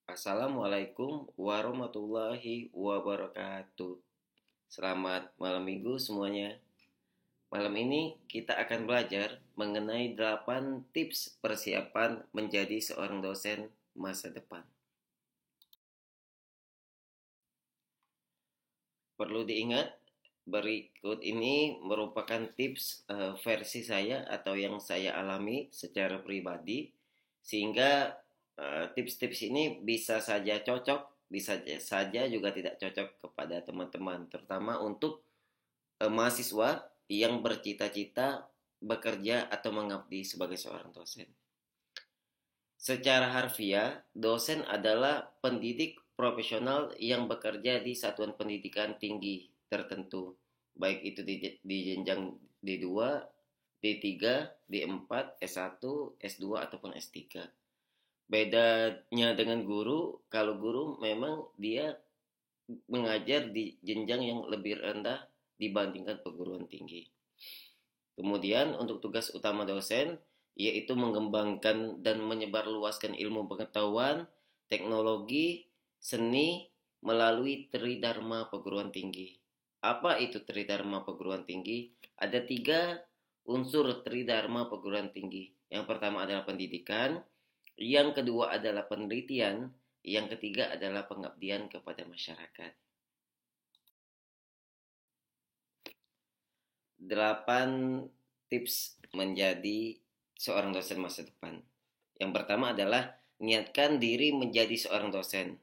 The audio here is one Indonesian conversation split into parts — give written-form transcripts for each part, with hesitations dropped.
Assalamualaikum warahmatullahi wabarakatuh. Selamat malam minggu semuanya. Malam ini kita akan belajar mengenai 8 tips persiapan menjadi seorang dosen masa depan. Perlu diingat, berikut ini merupakan tips versi saya atau yang saya alami secara pribadi, sehingga tips-tips ini bisa saja cocok, bisa saja juga tidak cocok kepada teman-teman, terutama untuk mahasiswa yang bercita-cita bekerja atau mengabdi sebagai seorang dosen. Secara harfiah, dosen adalah pendidik profesional yang bekerja di satuan pendidikan tinggi tertentu, baik itu di jenjang D2, D3, D4, S1, S2 ataupun S3. Bedanya dengan guru, kalau guru memang dia mengajar di jenjang yang lebih rendah dibandingkan perguruan tinggi. Kemudian untuk tugas utama dosen yaitu mengembangkan dan menyebarluaskan ilmu pengetahuan, teknologi, seni melalui Tridharma perguruan tinggi. Apa itu Tridharma perguruan tinggi? Ada 3 unsur Tridharma perguruan tinggi. Yang pertama adalah pendidikan, yang kedua adalah penelitian, yang ketiga adalah pengabdian kepada masyarakat. 8 tips menjadi seorang dosen masa depan. Yang pertama adalah niatkan diri menjadi seorang dosen.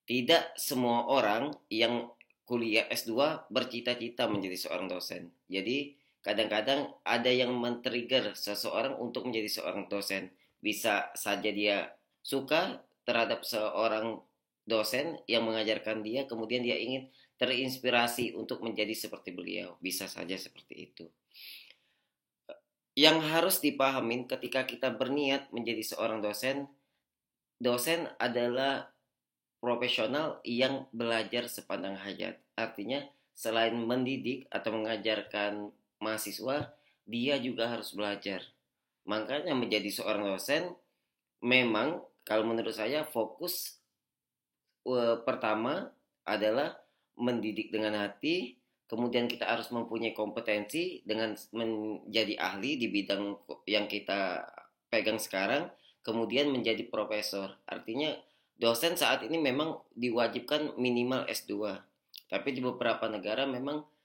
Tidak semua orang yang kuliah S2 bercita-cita menjadi seorang dosen. Jadi kadang-kadang ada yang men-trigger seseorang untuk menjadi seorang dosen. Bisa saja dia suka terhadap seorang dosen yang mengajarkan dia, kemudian dia ingin terinspirasi untuk menjadi seperti beliau. Bisa saja seperti itu. Yang harus dipahamin ketika kita berniat menjadi seorang dosen, dosen adalah profesional yang belajar sepanjang hayat. Artinya selain mendidik atau mengajarkan mahasiswa, dia juga harus belajar. Makanya menjadi seorang dosen memang kalau menurut saya fokus pertama adalah mendidik dengan hati, kemudian kita harus mempunyai kompetensi dengan menjadi ahli di bidang yang kita pegang sekarang, kemudian menjadi profesor. Artinya dosen saat ini memang diwajibkan minimal S2. Tapi di beberapa negara memang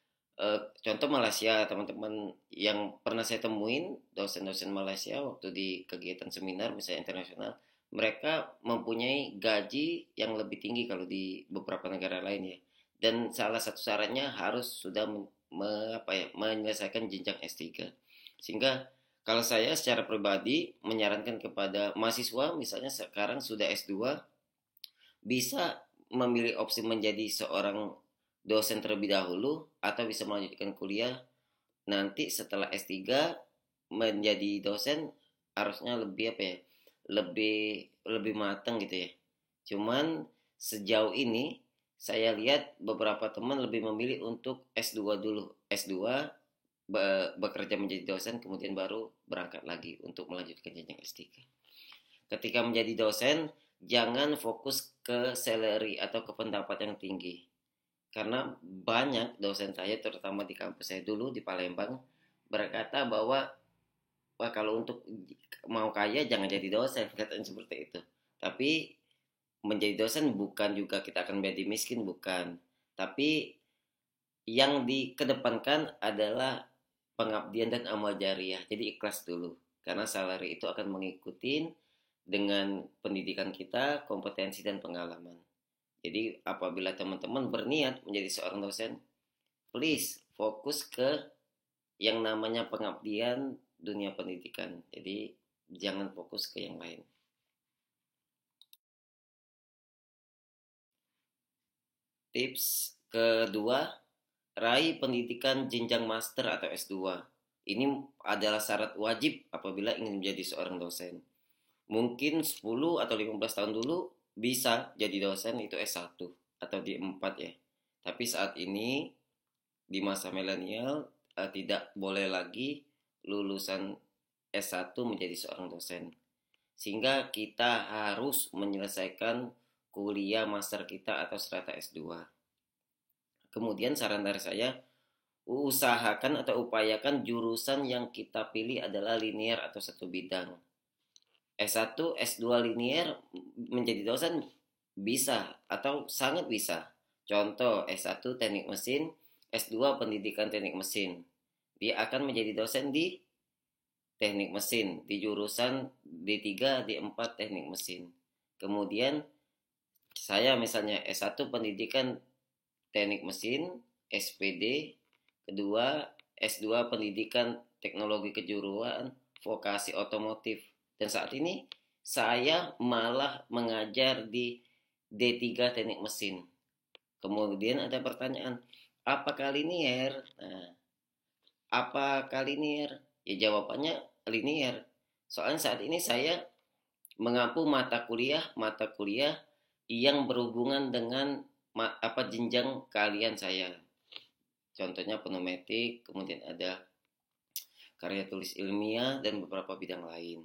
contoh Malaysia, teman-teman yang pernah saya temuin, dosen-dosen Malaysia waktu di kegiatan seminar misalnya internasional, mereka mempunyai gaji yang lebih tinggi kalau di beberapa negara lain ya. Dan salah satu syaratnya harus sudah menyelesaikan jenjang S3. Sehingga kalau saya secara pribadi menyarankan kepada mahasiswa misalnya sekarang sudah S2 bisa memilih opsi menjadi seorang dosen terlebih dahulu atau bisa melanjutkan kuliah nanti setelah S3 menjadi dosen harusnya lebih apa ya? Lebih lebih matang gitu ya. Cuman sejauh ini saya lihat beberapa teman lebih memilih untuk S2 dulu. S2 bekerja menjadi dosen kemudian baru berangkat lagi untuk melanjutkan jenjang S3. Ketika menjadi dosen, jangan fokus ke salary atau ke pendapatan yang tinggi. Karena banyak dosen saya, terutama di kampus saya dulu di Palembang, berkata bahwa wah kalau untuk mau kaya jangan jadi dosen, katanya seperti itu. Tapi menjadi dosen bukan juga kita akan menjadi miskin, bukan. Tapi yang dikedepankan adalah pengabdian dan amal jariah. Jadi ikhlas dulu. Karena salary itu akan mengikuti dengan pendidikan kita, kompetensi dan pengalaman. Jadi apabila teman-teman berniat menjadi seorang dosen, please fokus ke yang namanya pengabdian dunia pendidikan. Jadi jangan fokus ke yang lain. Tips kedua, raih pendidikan jenjang master atau S2. Ini adalah syarat wajib apabila ingin menjadi seorang dosen. Mungkin 10 atau 15 tahun dulu bisa jadi dosen itu S1 atau D4 ya. Tapi saat ini di masa milenial tidak boleh lagi lulusan S1 menjadi seorang dosen. Sehingga kita harus menyelesaikan kuliah master kita atau strata S2. Kemudian saran dari saya, usahakan atau upayakan jurusan yang kita pilih adalah linear atau satu bidang. S1, S2 linear menjadi dosen bisa atau sangat bisa. Contoh S1 teknik mesin, S2 pendidikan teknik mesin. Dia akan menjadi dosen di teknik mesin, di jurusan D3, D4 teknik mesin. Kemudian saya misalnya S1 pendidikan teknik mesin, SPD, kedua S2 pendidikan teknologi kejuruan, vokasi otomotif. Dan saat ini saya malah mengajar di D3 teknik mesin. Kemudian ada pertanyaan, apakah linear? Nah, apakah linear? Ya jawabannya linear. Soalnya saat ini saya mengampu mata kuliah yang berhubungan dengan jenjang keahlian saya. Contohnya pneumatik, kemudian ada karya tulis ilmiah dan beberapa bidang lain.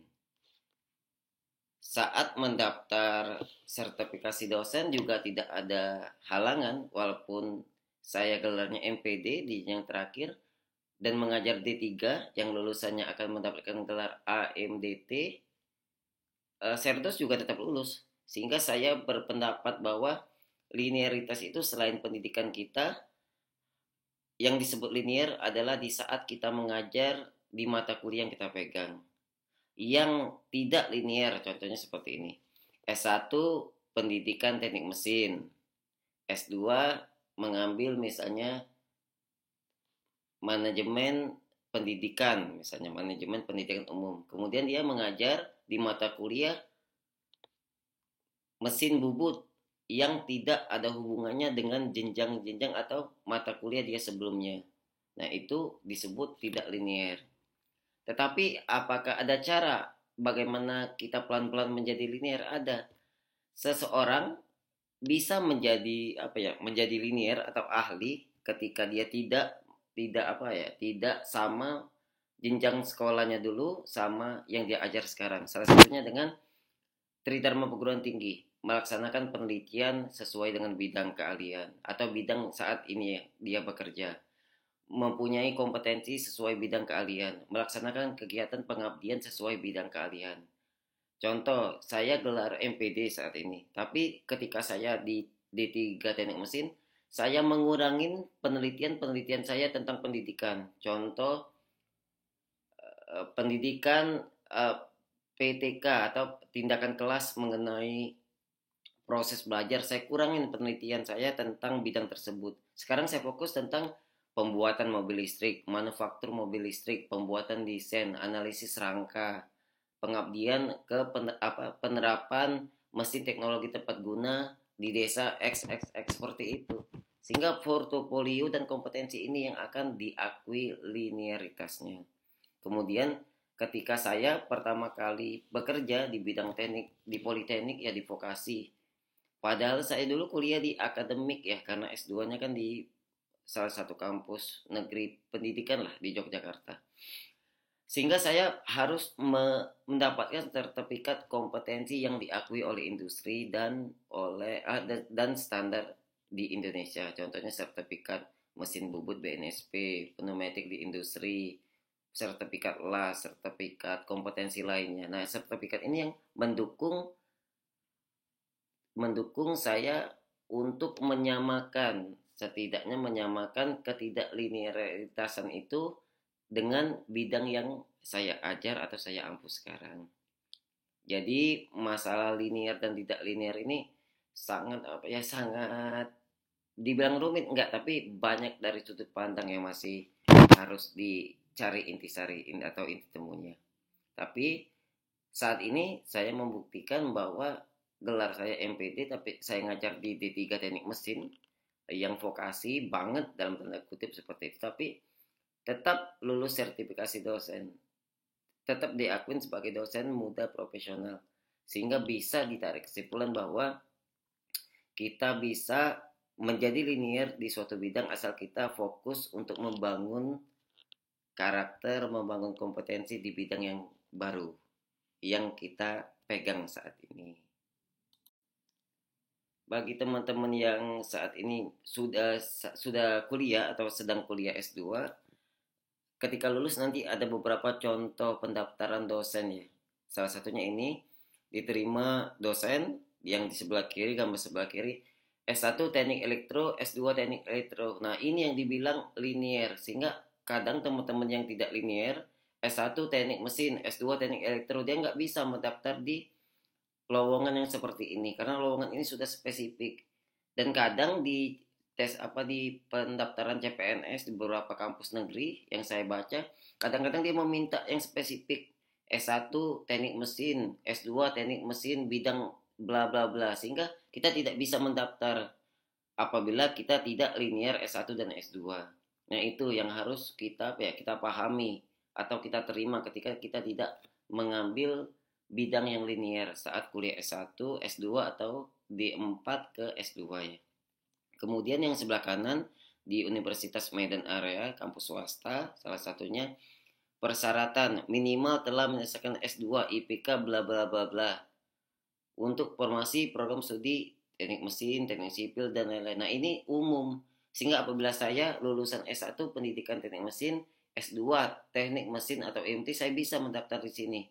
Saat mendaftar sertifikasi dosen juga tidak ada halangan, walaupun saya gelarnya MPD di yang terakhir dan mengajar D3 yang lulusannya akan mendapatkan gelar AMDT, Serdos juga tetap lulus. Sehingga saya berpendapat bahwa linearitas itu selain pendidikan kita, yang disebut linear adalah di saat kita mengajar di mata kuliah yang kita pegang. Yang tidak linear contohnya seperti ini. S1 pendidikan teknik mesin, S2 mengambil misalnya manajemen pendidikan, misalnya manajemen pendidikan umum. Kemudian dia mengajar di mata kuliah mesin bubut yang tidak ada hubungannya dengan jenjang-jenjang atau mata kuliah dia sebelumnya. Nah, itu disebut tidak linear. Tetapi apakah ada cara bagaimana kita pelan-pelan menjadi linear? Ada. Seseorang bisa menjadi linear atau ahli ketika dia tidak sama jenjang sekolahnya dulu sama yang dia ajar sekarang. Salah satunya dengan Tridharma perguruan tinggi, melaksanakan penelitian sesuai dengan bidang keahlian atau bidang saat ini dia bekerja, mempunyai kompetensi sesuai bidang keahlian, melaksanakan kegiatan pengabdian sesuai bidang keahlian. Contoh, saya gelar MPD saat ini, tapi ketika saya di D3 teknik mesin, saya mengurangi penelitian saya tentang pendidikan. Contoh, pendidikan PTK atau tindakan kelas mengenai proses belajar, saya kurangin penelitian saya tentang bidang tersebut. Sekarang saya fokus tentang pembuatan mobil listrik, manufaktur mobil listrik, pembuatan desain, analisis rangka, pengabdian ke penerapan mesin teknologi tepat guna di desa XXX seperti itu. Sehingga portofolio dan kompetensi ini yang akan diakui linearitasnya. Kemudian ketika saya pertama kali bekerja di bidang teknik di politeknik ya di vokasi. Padahal saya dulu kuliah di akademik ya karena S2-nya kan di salah satu kampus negeri pendidikan lah di Yogyakarta. Sehingga saya harus mendapatkan sertifikat kompetensi yang diakui oleh industri dan standar di Indonesia. Contohnya sertifikat mesin bubut BNSP, pneumatik di industri, sertifikat LAS, sertifikat kompetensi lainnya. Nah, sertifikat ini yang mendukung saya untuk setidaknya menyamakan ketidaklinearitasan itu dengan bidang yang saya ajar atau saya ampu sekarang. Jadi masalah linear dan tidak linear ini sangat dibilang rumit enggak, tapi banyak dari sudut pandang yang masih harus dicari intisari atau inti temunya. Tapi saat ini saya membuktikan bahwa gelar saya MPD tapi saya ngajar di D3 teknik mesin yang vokasi banget dalam tanda kutip seperti itu, tapi tetap lulus sertifikasi dosen, tetap diakuin sebagai dosen muda profesional, sehingga bisa ditarik kesimpulan bahwa kita bisa menjadi linear di suatu bidang asal kita fokus untuk membangun karakter, membangun kompetensi di bidang yang baru yang kita pegang saat ini. bagi teman-teman yang saat ini sudah kuliah atau sedang kuliah S2, ketika lulus nanti ada beberapa contoh pendaftaran dosen ya. Salah satunya ini diterima dosen yang di sebelah kiri, gambar sebelah kiri, S1 Teknik Elektro, S2 Teknik Elektro. Nah, ini yang dibilang linear, sehingga kadang teman-teman yang tidak linear, S1 Teknik Mesin, S2 Teknik Elektro, dia nggak bisa mendaftar di lowongan yang seperti ini karena lowongan ini sudah spesifik. Dan kadang di tes apa di pendaftaran CPNS di beberapa kampus negeri yang saya baca, kadang-kadang dia meminta yang spesifik, S1 teknik mesin, S2 teknik mesin bidang bla bla bla, sehingga kita tidak bisa mendaftar apabila kita tidak linear S1 dan S2. Nah, itu yang harus kita pahami atau kita terima ketika kita tidak mengambil bidang yang linear saat kuliah S1, S2 atau D4 ke S2 ya. Kemudian yang sebelah kanan di Universitas Medan Area, kampus swasta, salah satunya persyaratan minimal telah menyelesaikan S2 IPK bla bla bla bla untuk formasi program studi teknik mesin, teknik sipil dan lain-lain. Nah, ini umum. Sehingga apabila saya lulusan S1 pendidikan teknik mesin, S2 teknik mesin atau MT, saya bisa mendaftar di sini.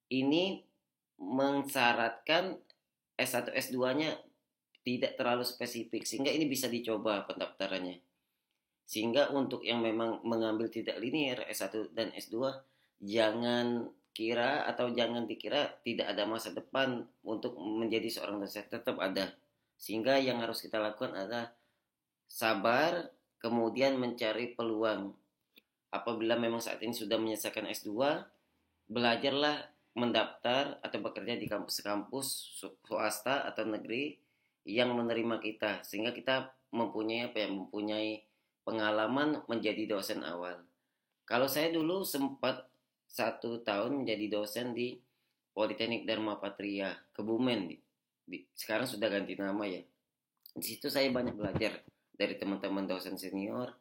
Ini mensyaratkan S1 S2-nya tidak terlalu spesifik, sehingga ini bisa dicoba pendaftarannya. Sehingga untuk yang memang mengambil tidak linear S1 dan S2, jangan kira atau jangan dikira tidak ada masa depan untuk menjadi seorang dosen, tetap ada. Sehingga yang harus kita lakukan adalah sabar, kemudian mencari peluang. Apabila memang saat ini sudah menyelesaikan S2, belajarlah mendaftar atau bekerja di kampus-kampus swasta atau negeri yang menerima kita, sehingga kita mempunyai pengalaman menjadi dosen awal. Kalau saya dulu sempat 1 tahun menjadi dosen di Politeknik Dharma Patria Kebumen, sekarang sudah ganti nama ya. Di situ saya banyak belajar dari teman-teman dosen senior.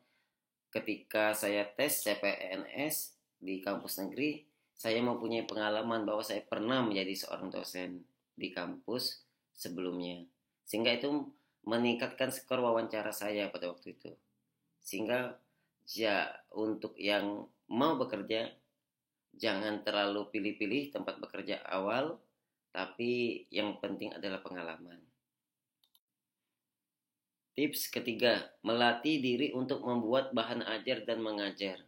Ketika saya tes CPNS di kampus negeri, saya mempunyai pengalaman bahwa saya pernah menjadi seorang dosen di kampus sebelumnya, sehingga itu meningkatkan skor wawancara saya pada waktu itu. Sehingga ya, untuk yang mau bekerja, jangan terlalu pilih-pilih tempat bekerja awal, tapi yang penting adalah pengalaman. Tips ketiga, melatih diri untuk membuat bahan ajar dan mengajar.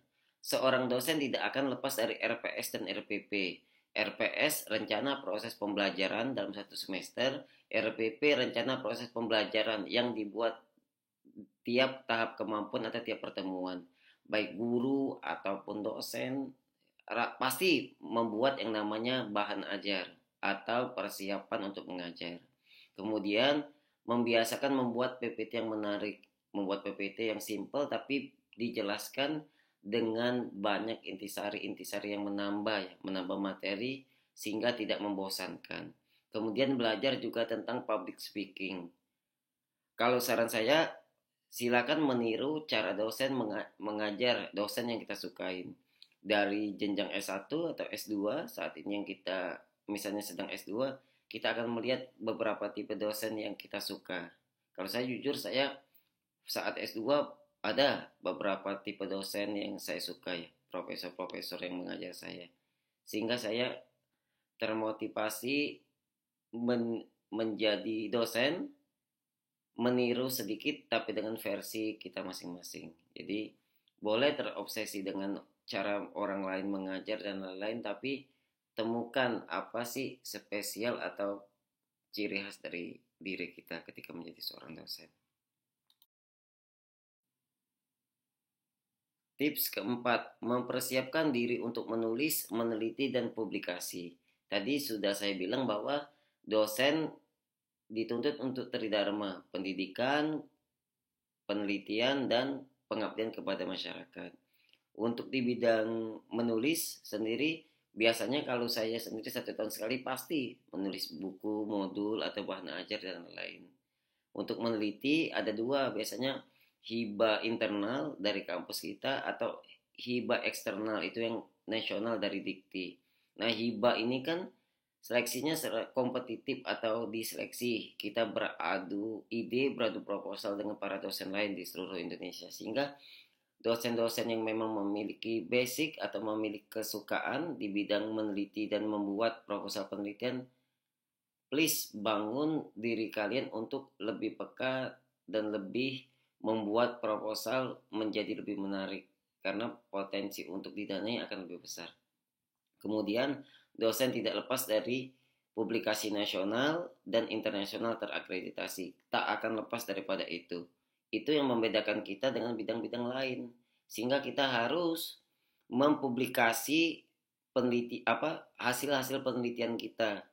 Seorang dosen tidak akan lepas dari RPS dan RPP. RPS rencana proses pembelajaran dalam 1 semester, RPP rencana proses pembelajaran yang dibuat tiap tahap kemampuan atau tiap pertemuan. Baik guru ataupun dosen pasti membuat yang namanya bahan ajar atau persiapan untuk mengajar. Kemudian membiasakan membuat PPT yang menarik, membuat PPT yang simple tapi dijelaskan dengan banyak intisari-intisari yang menambah materi sehingga tidak membosankan. Kemudian belajar juga tentang public speaking. Kalau saran saya, silakan meniru cara dosen mengajar, dosen yang kita sukain. Dari jenjang S1 atau S2, saat ini yang kita misalnya sedang S2, kita akan melihat beberapa tipe dosen yang kita suka. Kalau saya jujur, saya saat S2 ada beberapa tipe dosen yang saya suka ya, profesor-profesor yang mengajar saya. Sehingga saya termotivasi menjadi dosen, meniru sedikit tapi dengan versi kita masing-masing. Jadi boleh terobsesi dengan cara orang lain mengajar dan lain-lain, tapi temukan apa sih spesial atau ciri khas dari diri kita ketika menjadi seorang dosen. Tips keempat, mempersiapkan diri untuk menulis, meneliti, dan publikasi. Tadi sudah saya bilang bahwa dosen dituntut untuk tridharma, pendidikan, penelitian, dan pengabdian kepada masyarakat. Untuk di bidang menulis sendiri, biasanya kalau saya sendiri 1 tahun sekali pasti menulis buku, modul, atau bahan ajar, dan lain-lain. Untuk meneliti ada 2, biasanya hibah internal dari kampus kita atau hibah eksternal, itu yang nasional dari Dikti. Nah, hibah ini kan Seleksinya kompetitif atau diseleksi. Kita beradu ide, beradu proposal dengan para dosen lain di seluruh Indonesia. Sehingga dosen-dosen yang memang memiliki basic atau memiliki kesukaan di bidang meneliti dan membuat proposal penelitian, please bangun diri kalian untuk lebih peka dan lebih membuat proposal menjadi lebih menarik karena potensi untuk didanai akan lebih besar. Kemudian dosen tidak lepas dari publikasi nasional dan internasional terakreditasi. Tak akan lepas daripada itu. Itu yang membedakan kita dengan bidang-bidang lain. Sehingga kita harus mempublikasi hasil-hasil penelitian kita.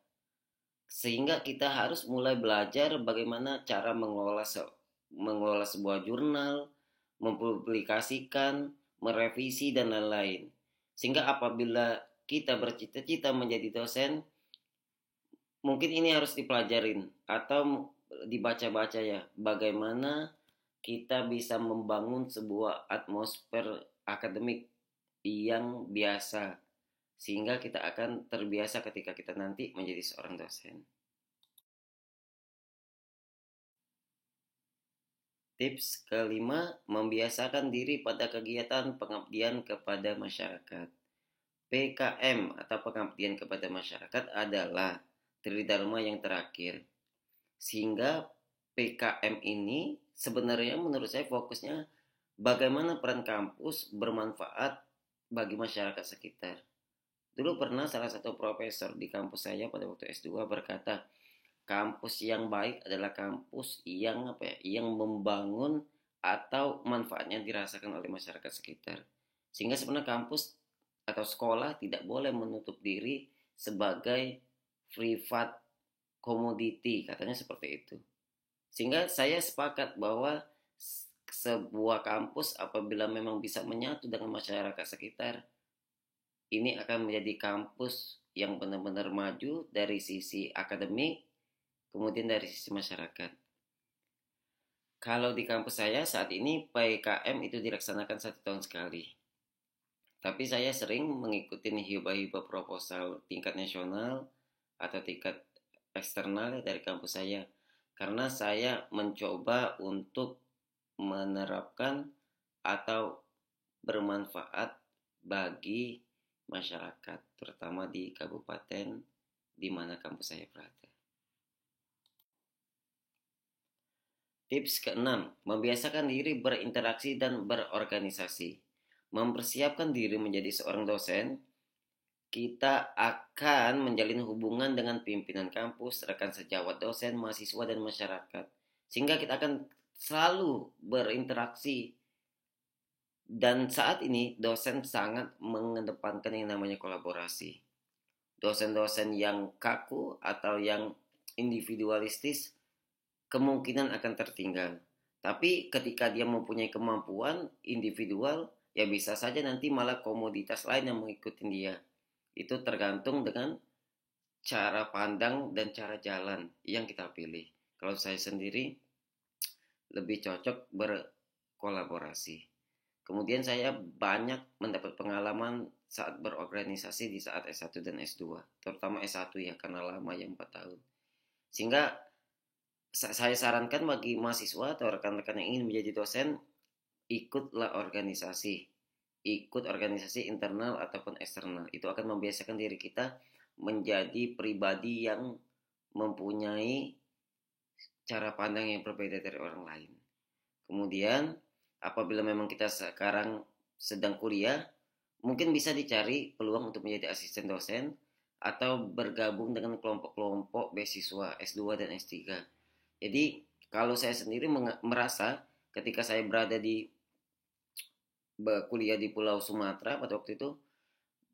Sehingga kita harus mulai belajar bagaimana cara mengelola sebuah jurnal, mempublikasikan, merevisi dan lain-lain. Sehingga apabila kita bercita-cita menjadi dosen, mungkin ini harus dipelajarin atau dibaca-baca ya, bagaimana kita bisa membangun sebuah atmosfer akademik yang biasa, sehingga kita akan terbiasa ketika kita nanti menjadi seorang dosen. Tips kelima, membiasakan diri pada kegiatan pengabdian kepada masyarakat. PKM atau pengabdian kepada masyarakat adalah tridharma yang terakhir. Sehingga PKM ini sebenarnya menurut saya fokusnya bagaimana peran kampus bermanfaat bagi masyarakat sekitar. Dulu pernah salah satu profesor di kampus saya pada waktu S2 berkata, kampus yang baik adalah kampus yang membangun atau manfaatnya dirasakan oleh masyarakat sekitar. Sehingga sebenarnya kampus atau sekolah tidak boleh menutup diri sebagai privat komoditi, katanya seperti itu. Sehingga saya sepakat bahwa sebuah kampus apabila memang bisa menyatu dengan masyarakat sekitar, ini akan menjadi kampus yang benar-benar maju dari sisi akademik, kemudian dari sisi masyarakat. Kalau di kampus saya saat ini PKM itu dilaksanakan 1 tahun sekali. Tapi saya sering mengikuti hibah-hibah proposal tingkat nasional atau tingkat eksternal dari kampus saya. Karena saya mencoba untuk menerapkan atau bermanfaat bagi masyarakat, terutama di kabupaten di mana kampus saya berada. Tips keenam, membiasakan diri berinteraksi dan berorganisasi. Mempersiapkan diri menjadi seorang dosen, kita akan menjalin hubungan dengan pimpinan kampus, rekan sejawat dosen, mahasiswa, dan masyarakat. Sehingga kita akan selalu berinteraksi. Dan saat ini dosen sangat mengedepankan yang namanya kolaborasi. Dosen-dosen yang kaku atau yang individualistis kemungkinan akan tertinggal. Tapi ketika dia mempunyai kemampuan individual, ya bisa saja nanti malah komoditas lain yang mengikuti dia. Itu tergantung dengan cara pandang dan cara jalan yang kita pilih. Kalau saya sendiri lebih cocok berkolaborasi. Kemudian saya banyak mendapat pengalaman saat berorganisasi di saat S1 dan S2. Terutama S1 ya, karena lama ya 4 tahun. Sehingga saya sarankan bagi mahasiswa atau rekan-rekan yang ingin menjadi dosen, ikutlah organisasi. Ikut organisasi internal ataupun eksternal. Itu akan membiasakan diri kita menjadi pribadi yang mempunyai cara pandang yang berbeda dari orang lain. Kemudian apabila memang kita sekarang sedang kuliah, mungkin bisa dicari peluang untuk menjadi asisten dosen atau bergabung dengan kelompok-kelompok beasiswa S2 dan S3. Jadi kalau saya sendiri merasa ketika saya berada di kuliah di Pulau Sumatera pada waktu itu,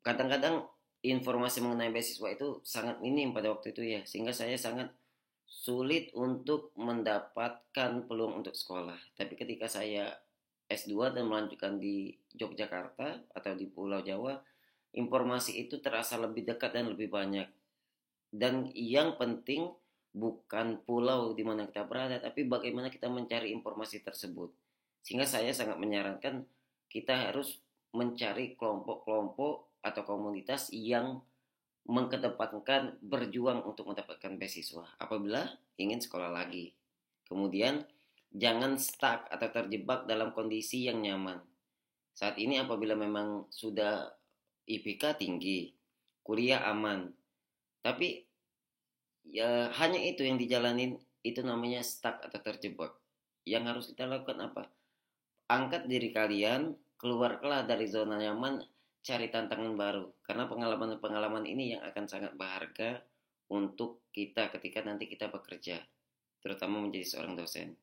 kadang-kadang informasi mengenai beasiswa itu sangat minim pada waktu itu ya, sehingga saya sangat sulit untuk mendapatkan peluang untuk sekolah. Tapi ketika saya S2 dan melanjutkan di Yogyakarta atau di Pulau Jawa, informasi itu terasa lebih dekat dan lebih banyak. Dan yang penting bukan pulau di mana kita berada, tapi bagaimana kita mencari informasi tersebut. Sehingga saya sangat menyarankan kita harus mencari kelompok-kelompok atau komunitas yang mengedepankan berjuang untuk mendapatkan beasiswa apabila ingin sekolah lagi. Kemudian jangan stuck atau terjebak dalam kondisi yang nyaman. Saat ini apabila memang sudah IPK tinggi, kuliah aman, tapi ya hanya itu yang dijalanin, itu namanya stuck atau terjebak. Yang harus kita lakukan apa? Angkat diri kalian, keluarlah dari zona nyaman, cari tantangan baru. Karena pengalaman-pengalaman ini yang akan sangat berharga untuk kita ketika nanti kita bekerja, terutama menjadi seorang dosen.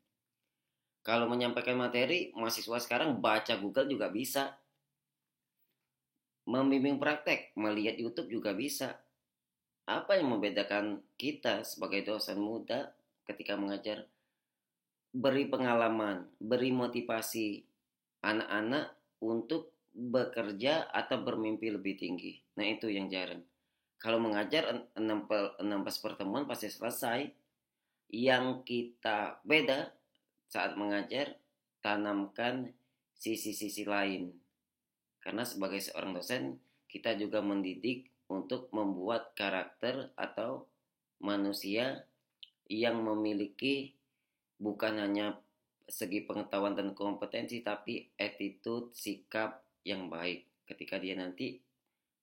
Kalau menyampaikan materi, mahasiswa sekarang baca Google juga bisa. Membimbing praktek, melihat YouTube juga bisa. Apa yang membedakan kita sebagai dosen muda ketika mengajar? Beri pengalaman, beri motivasi anak-anak untuk bekerja atau bermimpi lebih tinggi. Nah, itu yang jarang. Kalau mengajar 16 pertemuan pasti selesai. Yang kita beda saat mengajar, tanamkan sisi-sisi lain. Karena sebagai seorang dosen, kita juga mendidik untuk membuat karakter atau manusia yang memiliki bukan hanya segi pengetahuan dan kompetensi, tapi attitude, sikap yang baik ketika dia nanti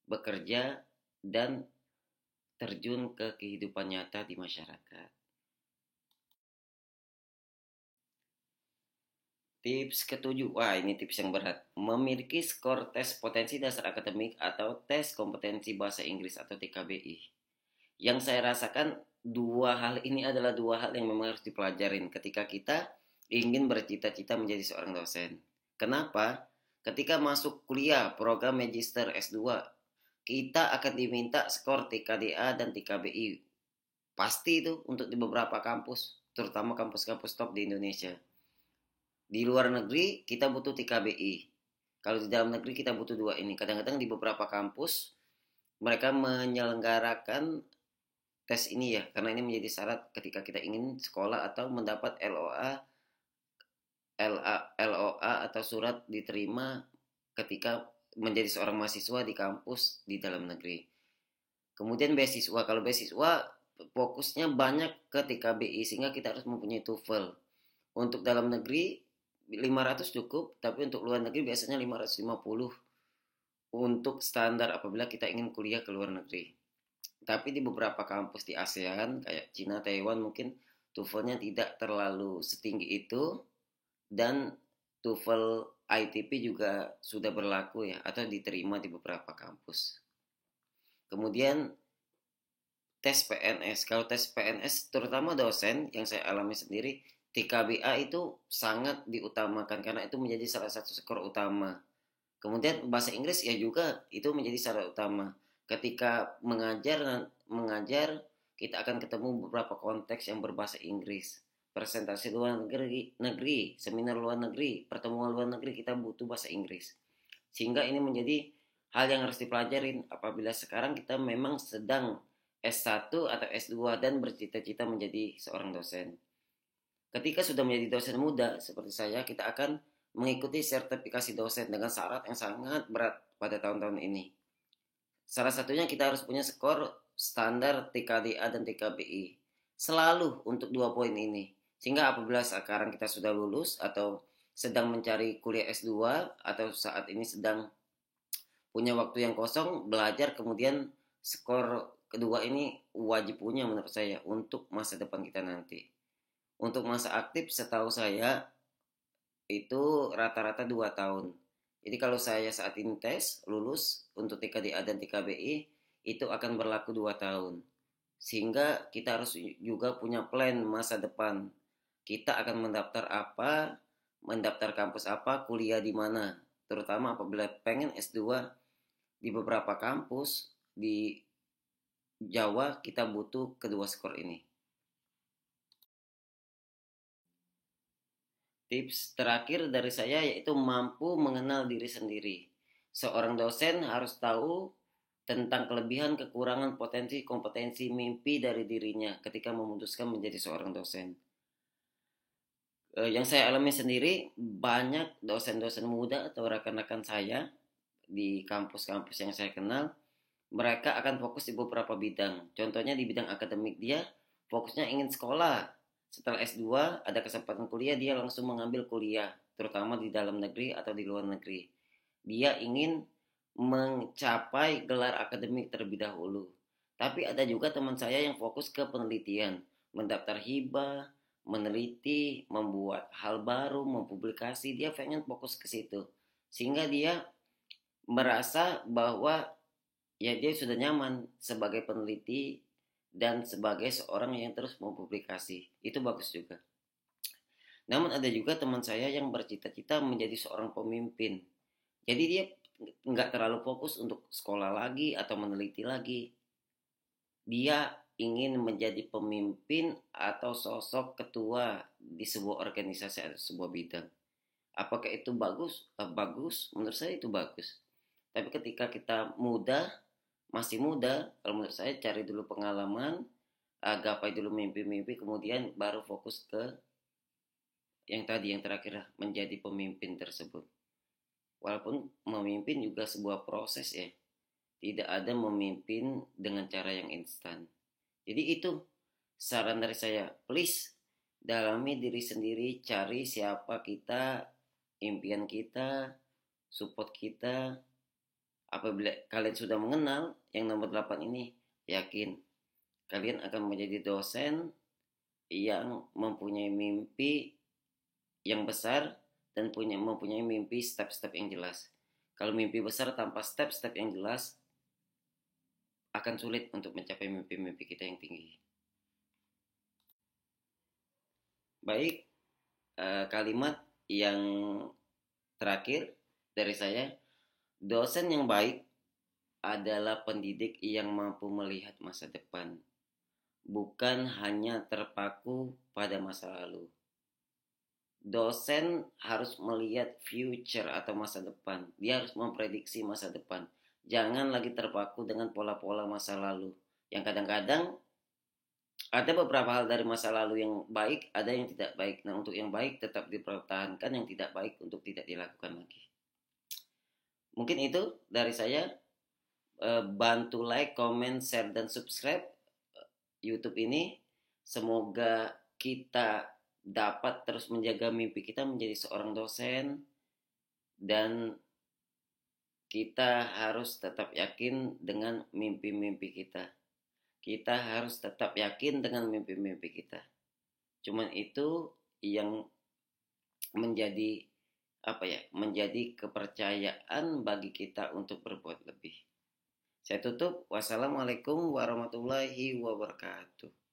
bekerja dan terjun ke kehidupan nyata di masyarakat. Tips ketujuh, wah ini tips yang berat. Memiliki skor tes potensi dasar akademik atau tes kompetensi bahasa Inggris atau TKBI. Yang saya rasakan dua hal ini adalah dua hal yang memang harus dipelajarin ketika kita ingin bercita-cita menjadi seorang dosen. Kenapa? Ketika masuk kuliah program Magister S2, kita akan diminta skor TKDA dan TKBI. Pasti itu untuk di beberapa kampus, terutama kampus-kampus top di Indonesia. Di luar negeri kita butuh TKBI. Kalau di dalam negeri kita butuh dua ini. Kadang-kadang di beberapa kampus mereka menyelenggarakan tes ini ya, karena ini menjadi syarat ketika kita ingin sekolah atau mendapat LOA atau surat diterima ketika menjadi seorang mahasiswa di kampus di dalam negeri. Kemudian beasiswa, kalau beasiswa fokusnya banyak ke TKBI sehingga kita harus mempunyai TOEFL. Untuk dalam negeri 500 cukup, tapi untuk luar negeri biasanya 550 untuk standar apabila kita ingin kuliah ke luar negeri. Tapi di beberapa kampus di ASEAN kayak Cina, Taiwan mungkin TOEFL-nya tidak terlalu setinggi itu, dan TOEFL ITP juga sudah berlaku ya atau diterima di beberapa kampus. Kemudian tes PNS. Kalau tes PNS terutama dosen yang saya alami sendiri, TKBA itu sangat diutamakan karena itu menjadi salah satu skor utama. Kemudian bahasa Inggris ya juga itu menjadi syarat utama. Ketika mengajar kita akan ketemu beberapa konteks yang berbahasa Inggris. Presentasi luar negeri, seminar luar negeri, pertemuan luar negeri kita butuh bahasa Inggris. Sehingga ini menjadi hal yang harus dipelajarin apabila sekarang kita memang sedang S1 atau S2 dan bercita-cita menjadi seorang dosen. Ketika sudah menjadi dosen muda seperti saya, kita akan mengikuti sertifikasi dosen dengan syarat yang sangat berat pada tahun-tahun ini. Salah satunya kita harus punya skor standar TKDA dan TKBI selalu untuk 2 poin ini. Sehingga apabila sekarang kita sudah lulus atau sedang mencari kuliah S2 atau saat ini sedang punya waktu yang kosong belajar, kemudian skor kedua ini wajib punya menurut saya untuk masa depan kita nanti. Untuk masa aktif setahu saya itu rata-rata 2 tahun. Jadi kalau saya saat ini tes lulus untuk TKDA dan TKBI itu akan berlaku 2 tahun. Sehingga kita harus juga punya plan masa depan. Kita akan mendaftar apa, mendaftar kampus apa, kuliah di mana. Terutama apabila pengen S2 di beberapa kampus di Jawa kita butuh kedua skor ini. Tips terakhir dari saya yaitu mampu mengenal diri sendiri. Seorang dosen harus tahu tentang kelebihan, kekurangan, potensi, kompetensi, mimpi dari dirinya ketika memutuskan menjadi seorang dosen. Yang saya alami sendiri, banyak dosen-dosen muda atau rekan-rekan saya di kampus-kampus yang saya kenal mereka akan fokus di beberapa bidang. Contohnya di bidang akademik dia fokusnya ingin sekolah. Setelah S2 ada kesempatan kuliah, dia langsung mengambil kuliah, terutama di dalam negeri atau di luar negeri. Dia ingin mencapai gelar akademik terlebih dahulu. Tapi ada juga teman saya yang fokus ke penelitian, mendaftar hibah, meneliti, membuat hal baru, mempublikasi, dia pengen fokus ke situ. Sehingga dia merasa bahwa ya dia sudah nyaman sebagai peneliti dan sebagai seorang yang terus mempublikasi. Itu bagus juga. Namun ada juga teman saya yang bercita-cita menjadi seorang pemimpin. Jadi dia nggak terlalu fokus untuk sekolah lagi atau meneliti lagi. Dia ingin menjadi pemimpin atau sosok ketua di sebuah organisasi atau sebuah bidang. Apakah itu bagus? Bagus, menurut saya itu bagus. Tapi ketika kita masih muda, kalau menurut saya cari dulu pengalaman, gapai dulu mimpi-mimpi, kemudian baru fokus ke yang tadi, yang terakhir, menjadi pemimpin tersebut. Walaupun memimpin juga sebuah proses ya, tidak ada memimpin dengan cara yang instan. Jadi itu saran dari saya, please dalami diri sendiri, cari siapa kita, impian kita, support kita. Apabila kalian sudah mengenal yang nomor 8 ini, yakin kalian akan menjadi dosen yang mempunyai mimpi yang besar dan mempunyai mimpi step-step yang jelas. Kalau mimpi besar tanpa step-step yang jelas, akan sulit untuk mencapai mimpi-mimpi kita yang tinggi. Baik, kalimat yang terakhir dari saya, dosen yang baik adalah pendidik yang mampu melihat masa depan, bukan hanya terpaku pada masa lalu. Dosen harus melihat future atau masa depan. Dia harus memprediksi masa depan. Jangan lagi terpaku dengan pola-pola masa lalu. Yang kadang-kadang ada beberapa hal dari masa lalu yang baik, ada yang tidak baik. Nah, untuk yang baik tetap dipertahankan, yang tidak baik untuk tidak dilakukan lagi. Mungkin itu dari saya. Bantu like, comment, share, dan subscribe YouTube ini. Semoga kita dapat terus menjaga mimpi kita menjadi seorang dosen, dan kita harus tetap yakin dengan mimpi-mimpi kita. Kita harus tetap yakin dengan mimpi-mimpi kita. Cuman itu yang menjadi menjadi kepercayaan bagi kita untuk berbuat lebih. Saya tutup. Wassalamualaikum warahmatullahi wabarakatuh.